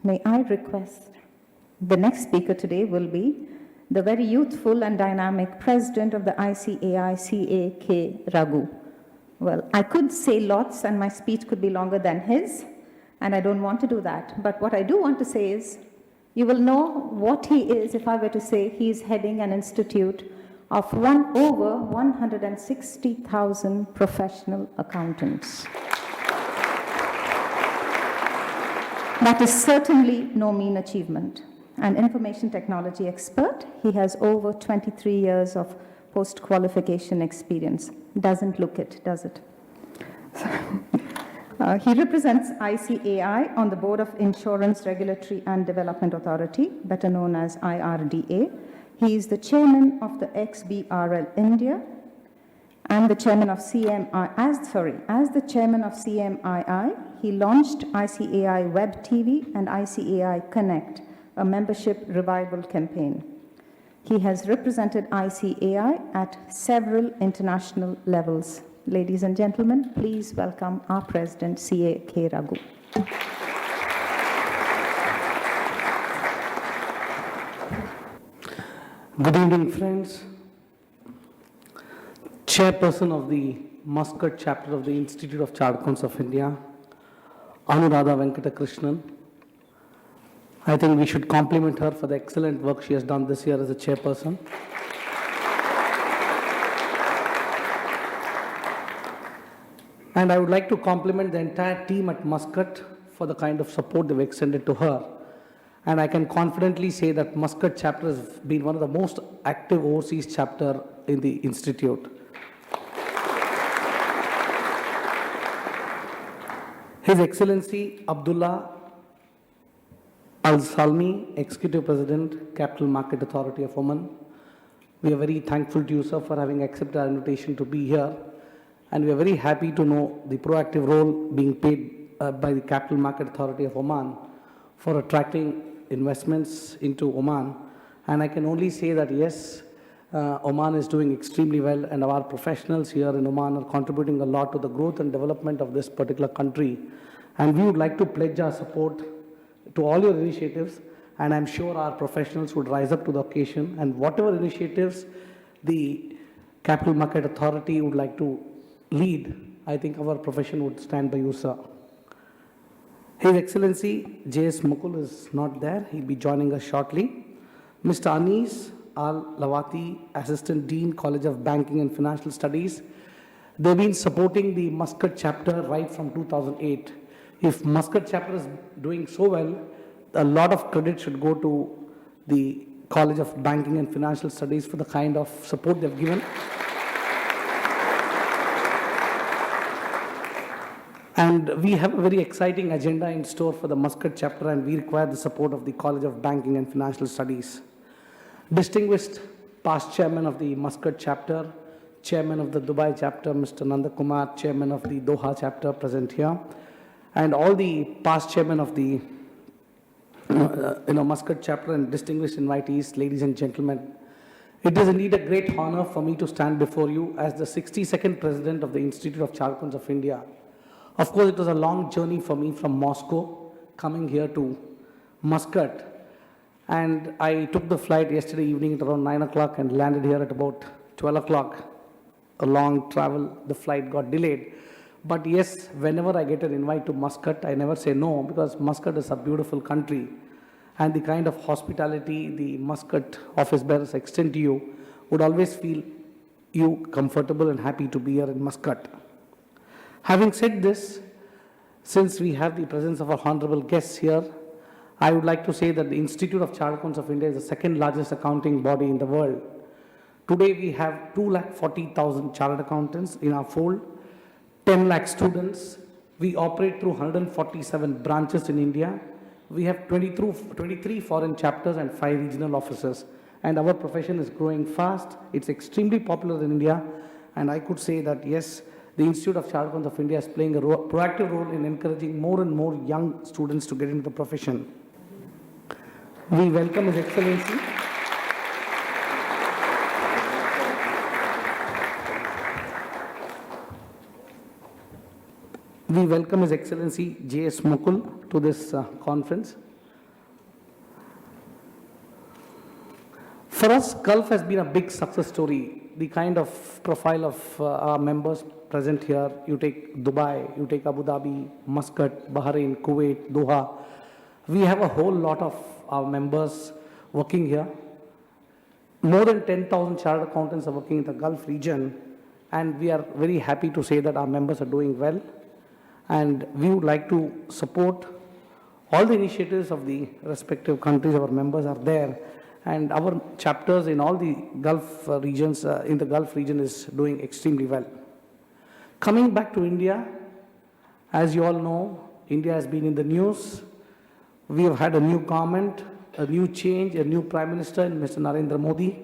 May I request the next speaker today will be the very youthful and dynamic president of the ICAI, CA K. Raghu. Well, I could say lots and my speech could be longer than his, and I don't want to do that. But what I do want to say is, you will know what he is if I were to say he is heading an institute of over 160,000 professional accountants. That is certainly no mean achievement. An information technology expert, he has over 23 years of post-qualification experience. Doesn't look it, does it? He represents ICAI on the Board of Insurance Regulatory and Development Authority, better known as IRDA. He is the chairman of the XBRL India and the chairman of as the chairman of CMII, he launched ICAI Web TV and ICAI Connect, a membership revival campaign. He has represented ICAI at several international levels. Ladies and gentlemen, please welcome our president, CA K. Raghu. Good evening, friends. Chairperson of the Muscat chapter of the Institute of Chartered Accountants of India, Anuradha Venkatakrishnan. I think we should compliment her for the excellent work she has done this year as a chairperson. And I would like to compliment the entire team at Muscat for the kind of support they've extended to her. And I can confidently say that Muscat chapter has been one of the most active overseas chapter in the institute. His Excellency Abdullah Al-Salmi, Executive President, Capital Market Authority of Oman. We are very thankful to you, sir, for having accepted our invitation to be here. And we are very happy to know the proactive role being played by the Capital Market Authority of Oman for attracting investments into Oman. And I can only say that, yes, Oman is doing extremely well, and our professionals here in Oman are contributing a lot to the growth and development of this particular country. And we would like to pledge our support to all your initiatives, and I'm sure our professionals would rise up to the occasion, and whatever initiatives the Capital Market Authority would like to lead, I think our profession would stand by you, sir. His Excellency J.S. Mukul is not there. He'll be joining us shortly. Mr. Anis Al-Lawati, Assistant Dean, College of Banking and Financial Studies. They've been supporting the Muscat chapter right from 2008. If Muscat chapter is doing so well, a lot of credit should go to the College of Banking and Financial Studies for the kind of support they've given. And we have a very exciting agenda in store for the Muscat chapter, and we require the support of the College of Banking and Financial Studies. Distinguished past chairman of the Muscat chapter, chairman of the Dubai chapter, Mr. Nandakumar, chairman of the Doha chapter present here, and all the past chairman of the Muscat chapter and distinguished invitees, ladies and gentlemen. It is indeed a great honor for me to stand before you as the 62nd president of the Institute of Chartered Accountants of India. Of course, it was a long journey for me from Moscow coming here to Muscat. And I took the flight yesterday evening at around 9 o'clock and landed here at about 12 o'clock. A long travel, the flight got delayed. But yes, whenever I get an invite to Muscat, I never say no, because Muscat is a beautiful country. And the kind of hospitality the Muscat office bearers extend to you would always feel you comfortable and happy to be here in Muscat. Having said this, since we have the presence of our honorable guests here, I would like to say that the Institute of Chartered Accountants of India is the second largest accounting body in the world. Today we have 240,000 chartered accountants in our fold, 10 lakh students. We operate through 147 branches in India. We have 23 foreign chapters and 5 regional offices. And our profession is growing fast. It's extremely popular in India. And I could say that, yes, the Institute of Chartered Accountants of India is playing a proactive role in encouraging more and more young students to get into the profession. We welcome His Excellency. We welcome His Excellency J.S. Mukul to this conference. For us, Gulf has been a big success story. The kind of profile of our members present here, you take Dubai, you take Abu Dhabi, Muscat, Bahrain, Kuwait, Doha. We have a whole lot of our members working here. More than 10,000 chartered accountants are working in the Gulf region, and we are very happy to say that our members are doing well. And we would like to support all the initiatives of the respective countries. Our members are there, and our chapters in all the Gulf regions, in the Gulf region, is doing extremely well. Coming back to India, as you all know, India has been in the news. We have had a new government, a new change, a new Prime Minister, Mr. Narendra Modi.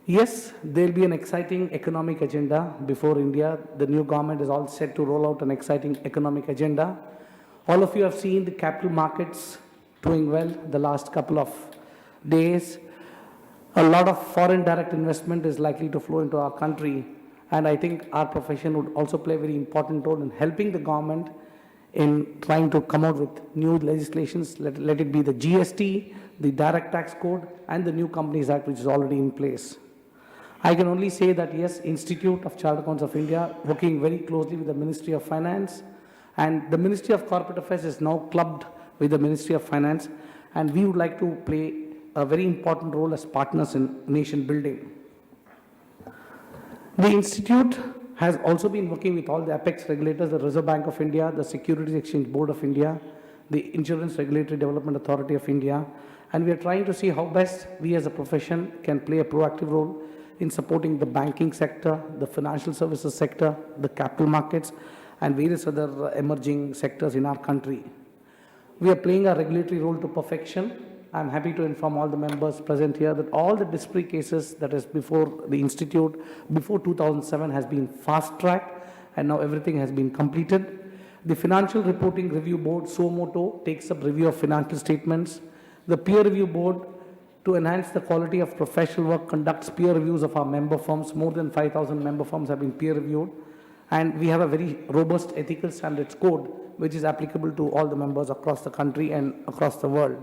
Yes, there will be an exciting economic agenda before India. The new government is all set to roll out an exciting economic agenda. All of you have seen the capital markets doing well the last couple of days. A lot of foreign direct investment is likely to flow into our country, and I think our profession would also play a very important role in helping the government in trying to come out with new legislations, let it be the GST, the Direct Tax Code, and the New Companies Act, which is already in place. I can only say that, yes, Institute of Chartered Accountants of India, working very closely with the Ministry of Finance, and the Ministry of Corporate Affairs is now clubbed with the Ministry of Finance, and we would like to play a very important role as partners in nation building. The Institute has also been working with all the apex regulators, the Reserve Bank of India, the Securities Exchange Board of India, the Insurance Regulatory Development Authority of India, and we are trying to see how best we as a profession can play a proactive role in supporting the banking sector, the financial services sector, the capital markets, and various other emerging sectors in our country. We are playing a regulatory role to perfection. I'm happy to inform all the members present here that all the disciplinary cases that is before the Institute, before 2007, has been fast-tracked, and now everything has been completed. The Financial Reporting Review Board, SOMOTO, takes up review of financial statements. The Peer Review Board, to enhance the quality of professional work, conducts peer reviews of our member firms. More than 5,000 member firms have been peer reviewed. And we have a very robust ethical standards code, which is applicable to all the members across the country and across the world.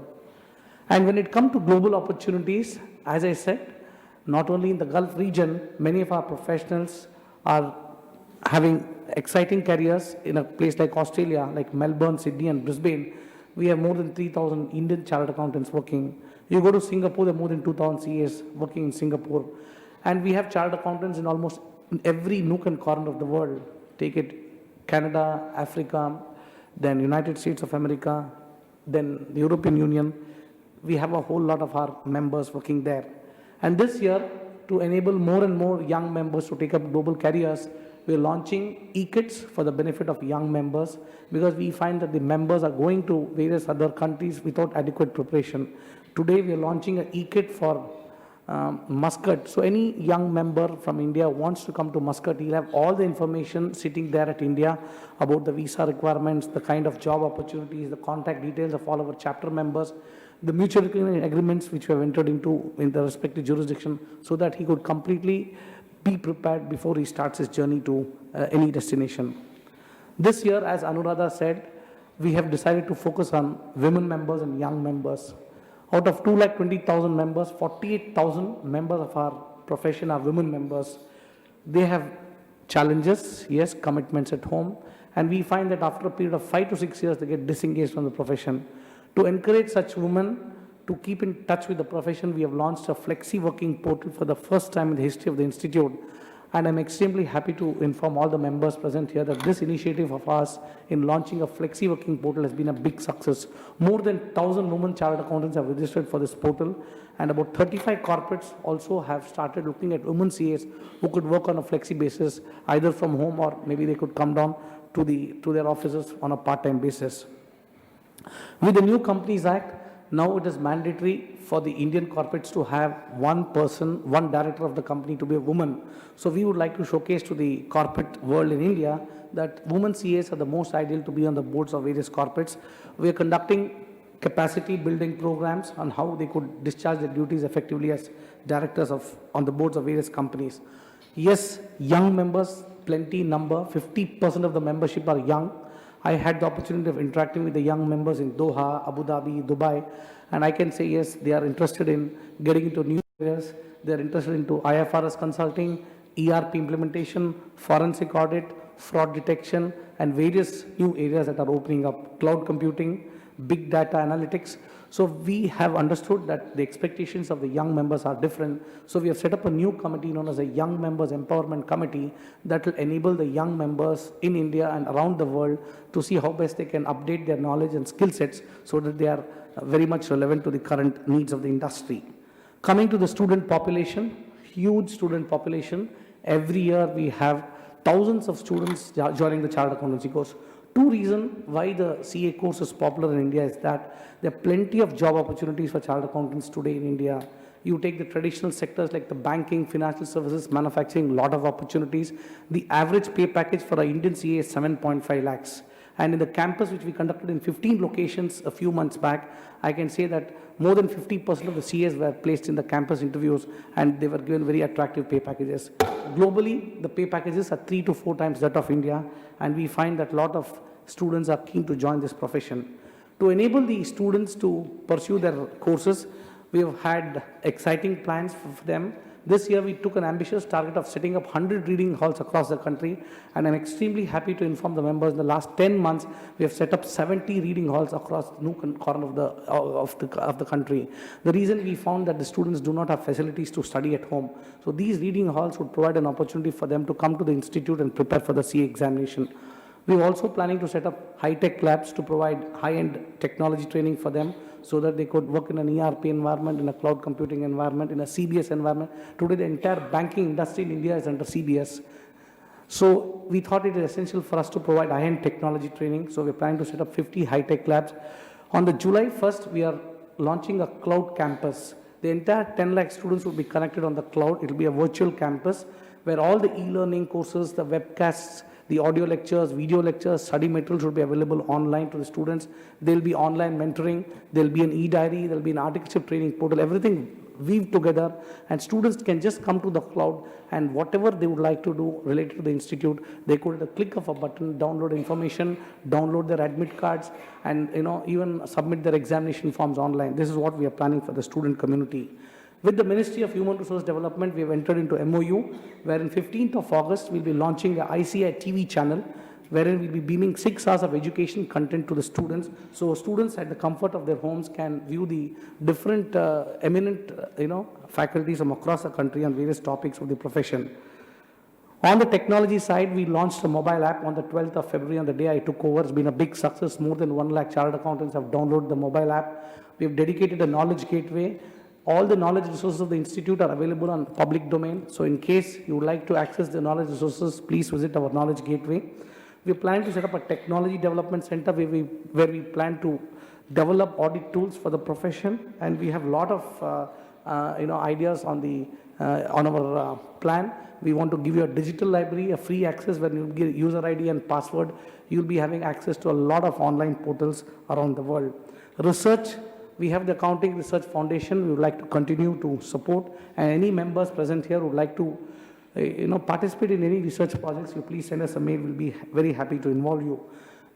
And when it comes to global opportunities, as I said, not only in the Gulf region, many of our professionals are having exciting careers in a place like Australia, like Melbourne, Sydney, and Brisbane. We have more than 3,000 Indian chartered accountants working. You go to Singapore, there are more than 2,000 CAs working in Singapore. And we have chartered accountants in almost every nook and corner of the world. Take it Canada, Africa, then United States of America, then the European Union. We have a whole lot of our members working there. And this year, to enable more and more young members to take up global careers, we are launching e-kits for the benefit of young members, because we find that the members are going to various other countries without adequate preparation. Today, we are launching an e-kit for Muscat. So any young member from India wants to come to Muscat, he'll have all the information sitting there at India about the visa requirements, the kind of job opportunities, the contact details of all our chapter members, the mutual agreements which we have entered into in the respective jurisdiction, so that he could completely be prepared before he starts his journey to any destination. This year, as Anuradha said, we have decided to focus on women members and young members. Out of 220,000 members, 48,000 members of our profession are women members. They have challenges, yes, commitments at home, and we find that after a period of 5 to 6 years, they get disengaged from the profession. To encourage such women to keep in touch with the profession, we have launched a flexi working portal for the first time in the history of the Institute. And I'm extremely happy to inform all the members present here that this initiative of ours in launching a flexi working portal has been a big success. More than 1,000 women chartered accountants have registered for this portal, and about 35 corporates also have started looking at women CAs who could work on a flexi basis, either from home or maybe they could come down to their offices on a part-time basis. With the New Companies Act, now it is mandatory for the Indian corporates to have one person, one director of the company to be a woman. So we would like to showcase to the corporate world in India that women CAs are the most ideal to be on the boards of various corporates. We are conducting capacity building programs on how they could discharge their duties effectively as directors on the boards of various companies. Yes, young members, plenty number, 50% of the membership are young. I had the opportunity of interacting with the young members in Doha, Abu Dhabi, Dubai, and I can say, yes, they are interested in getting into new areas. They're interested into IFRS consulting, ERP implementation, forensic audit, fraud detection, and various new areas that are opening up, cloud computing, big data analytics. So we have understood that the expectations of the young members are different. So we have set up a new committee known as a Young Members Empowerment Committee that will enable the young members in India and around the world to see how best they can update their knowledge and skill sets so that they are very much relevant to the current needs of the industry. Coming to the student population, huge student population. Every year we have thousands of students joining the Chartered Accountancy course. Two reasons why the CA course is popular in India is that there are plenty of job opportunities for Chartered Accountants today in India. You take the traditional sectors like the banking, financial services, manufacturing, lot of opportunities. The average pay package for an Indian CA is 7.5 lakhs. And in the campus, which we conducted in 15 locations a few months back, I can say that more than 50% of the CAs were placed in the campus interviews and they were given very attractive pay packages. Globally, the pay packages are 3 to 4 times that of India, and we find that a lot of students are keen to join this profession. To enable the students to pursue their courses, we have had exciting plans for them. This year, we took an ambitious target of setting up 100 reading halls across the country, and I'm extremely happy to inform the members in the last 10 months, we have set up 70 reading halls across nook and corner of the country. The reason we found that the students do not have facilities to study at home. So these reading halls would provide an opportunity for them to come to the institute and prepare for the CA examination. We're also planning to set up high-tech labs to provide high-end technology training for them so that they could work in an ERP environment, in a cloud computing environment, in a CBS environment. Today, the entire banking industry in India is under CBS. So we thought it is essential for us to provide high-end technology training. So we're planning to set up 50 high-tech labs. On the July 1st, we are launching a cloud campus. The entire 10 lakh students will be connected on the cloud. It will be a virtual campus where all the e-learning courses, the webcasts, the audio lectures, video lectures, study materials will be available online to the students. There will be online mentoring. There will be an e-diary. There will be an articleship training portal. Everything weaved together, and students can just come to the cloud and whatever they would like to do related to the institute, they could at a click of a button download information, download their admit cards, and even submit their examination forms online. This is what we are planning for the student community. With the Ministry of Human Resource Development, we have entered into MOU, wherein 15th of August, we'll be launching the ICI TV channel, wherein we'll be beaming 6 hours of education content to the students. So students at the comfort of their homes can view the different eminent, faculties from across the country on various topics of the profession. On the technology side, we launched a mobile app on the 12th of February, on the day I took over. It's been a big success. More than 1 lakh chartered accountants have downloaded the mobile app. We've dedicated a knowledge gateway. All the knowledge resources of the institute are available on public domain. So in case you would like to access the knowledge resources, please visit our knowledge gateway. We plan to set up a technology development center where we plan to develop audit tools for the profession, and we have a lot of ideas on our plan. We want to give you a digital library, a free access where you give user ID and password. You'll be having access to a lot of online portals around the world. Research. We have the Accounting Research Foundation. We would like to continue to support, and any members present here would like to participate in any research projects, you please send us a mail. We'll be very happy to involve you.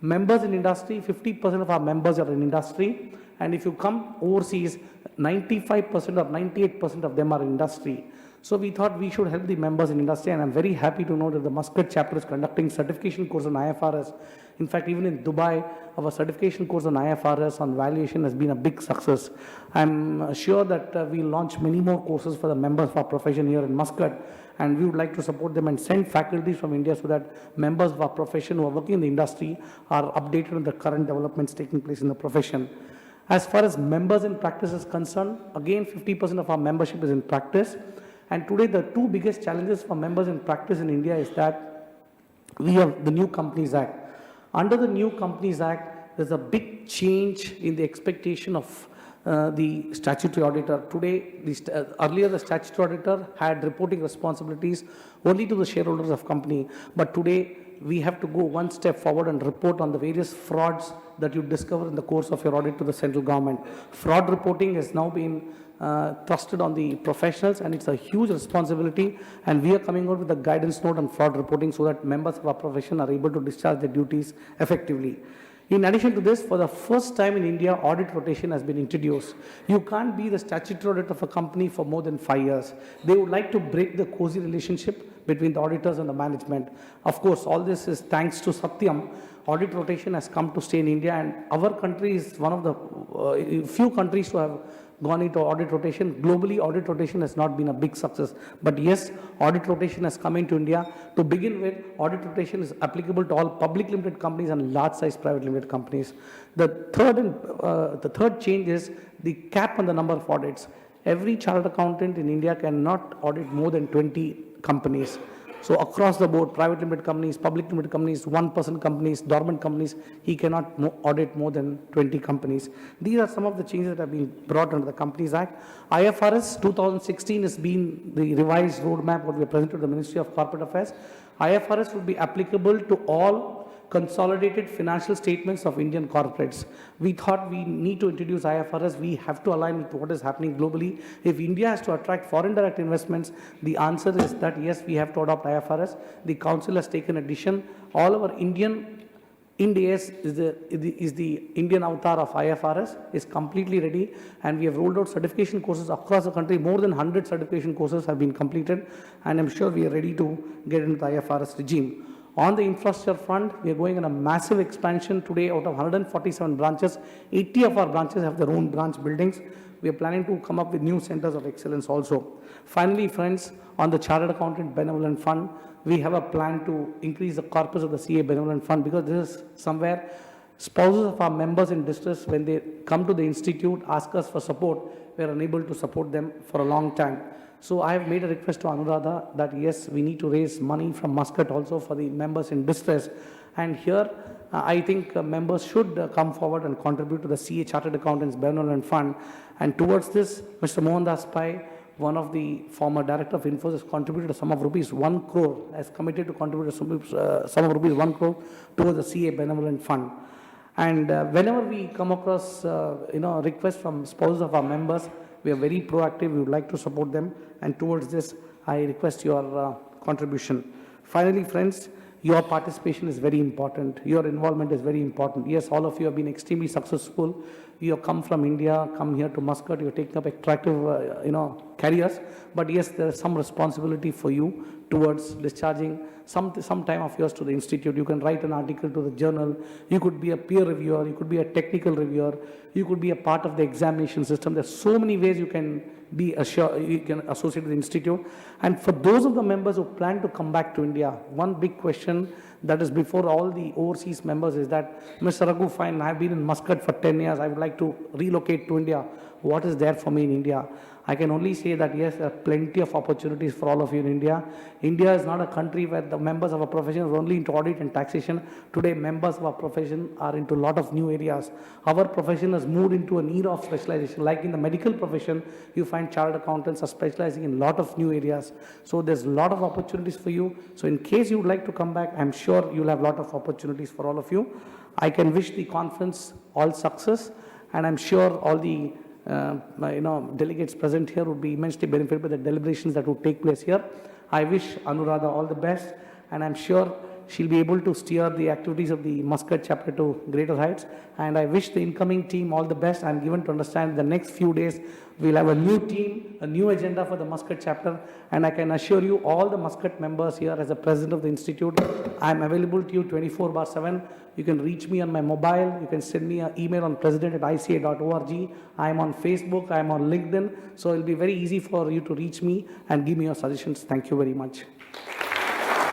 Members in industry, 50% of our members are in industry, and if you come overseas, 95% or 98% of them are in industry. So we thought we should help the members in industry, and I'm very happy to know that the Muscat chapter is conducting certification course on IFRS. In fact, even in Dubai, our certification course on IFRS on valuation has been a big success. I'm sure that we'll launch many more courses for the members of our profession here in Muscat, and we would like to support them and send faculties from India so that members of our profession who are working in the industry are updated on the current developments taking place in the profession. As far as members in practice is concerned, again 50% of our membership is in practice. And today the two biggest challenges for members in practice in India is that we have the New Companies Act. Under the New Companies Act, there's a big change in the expectation of the statutory auditor. Today, earlier the statutory auditor had reporting responsibilities only to the shareholders of company, but today we have to go one step forward and report on the various frauds that you discover in the course of your audit to the central government. Fraud reporting has now been thrusted on the professionals, and it's a huge responsibility, and we are coming out with a guidance note on fraud reporting so that members of our profession are able to discharge their duties effectively. In addition to this, for the first time in India, audit rotation has been introduced. You can't be the statutory auditor of a company for more than 5 years. They would like to break the cozy relationship between the auditors and the management. Of course, all this is thanks to Satyam. Audit rotation has come to stay in India, and our country is one of the few countries to have gone into audit rotation. Globally, audit rotation has not been a big success. But yes, audit rotation has come into India. To begin with, audit rotation is applicable to all public limited companies and large-sized private limited companies. The third change is the cap on the number of audits. Every chartered accountant in India cannot audit more than 20 companies. So across the board, private limited companies, public limited companies, one-person companies, dormant companies, he cannot audit more than 20 companies. These are some of the changes that have been brought under the Companies Act. IFRS 2016 has been the revised roadmap what we have presented to the Ministry of Corporate Affairs. IFRS would be applicable to all consolidated financial statements of Indian corporates. We thought we need to introduce IFRS. We have to align with what is happening globally. If India has to attract foreign direct investments, the answer is that yes, we have to adopt IFRS. The council has taken a decision. All our Ind AS is the Indian avatar of IFRS, is completely ready, and we have rolled out certification courses across the country. More than 100 certification courses have been completed, and I'm sure we are ready to get into the IFRS regime. On the infrastructure front, we are going on a massive expansion today. Out of 147 branches, 80 of our branches have their own branch buildings. We are planning to come up with new centers of excellence also. Finally, friends, on the Chartered Accountant Benevolent Fund, we have a plan to increase the corpus of the CA Benevolent Fund, because this is somewhere spouses of our members in distress, when they come to the institute, ask us for support, we are unable to support them for a long time. So I have made a request to Anuradha that yes, we need to raise money from Muscat also for the members in distress. And here, I think members should come forward and contribute to the CA Chartered Accountants Benevolent Fund. And towards this, Mr. Mohandas Pai, one of the former director of Infosys, contributed a sum of rupees 1 crore, has committed to contribute a sum of rupees 1 crore towards the CA Benevolent Fund. And whenever we come across, requests from spouses of our members, we are very proactive. We would like to support them. And towards this, I request your contribution. Finally, friends, your participation is very important. Your involvement is very important. Yes, all of you have been extremely successful. You have come from India, come here to Muscat. You are taking up attractive, careers. But yes, there is some responsibility for you towards discharging some time of yours to the institute. You can write an article to the journal. You could be a peer reviewer. You could be a technical reviewer. You could be a part of the examination system. There's so many ways you can be you can associate with the institute. And for those of the members who plan to come back to India, one big question that is before all the overseas members is that, Mr. Raghu, fine, I've been in Muscat for 10 years. I would like to relocate to India. What is there for me in India? I can only say that yes, there are plenty of opportunities for all of you in India. India is not a country where the members of a profession are only into audit and taxation. Today, members of our profession are into a lot of new areas. Our profession has moved into an era of specialization. Like in the medical profession, you find chartered accountants are specializing in a lot of new areas. So there's a lot of opportunities for you. So in case you would like to come back, I'm sure you'll have a lot of opportunities for all of you. I can wish the conference all success, and I'm sure all the delegates present here would be immensely benefited by the deliberations that would take place here. I wish Anuradha all the best, and I'm sure she'll be able to steer the activities of the Muscat chapter to greater heights. And I wish the incoming team all the best. I'm given to understand the next few days we'll have a new team, a new agenda for the Muscat chapter, and I can assure you all the Muscat members here as the president of the institute, I'm available to you 24/7. You can reach me on my mobile. You can send me an email on president@ica.org. I'm on Facebook. I'm on LinkedIn. So it'll be very easy for you to reach me and give me your suggestions. Thank you very much.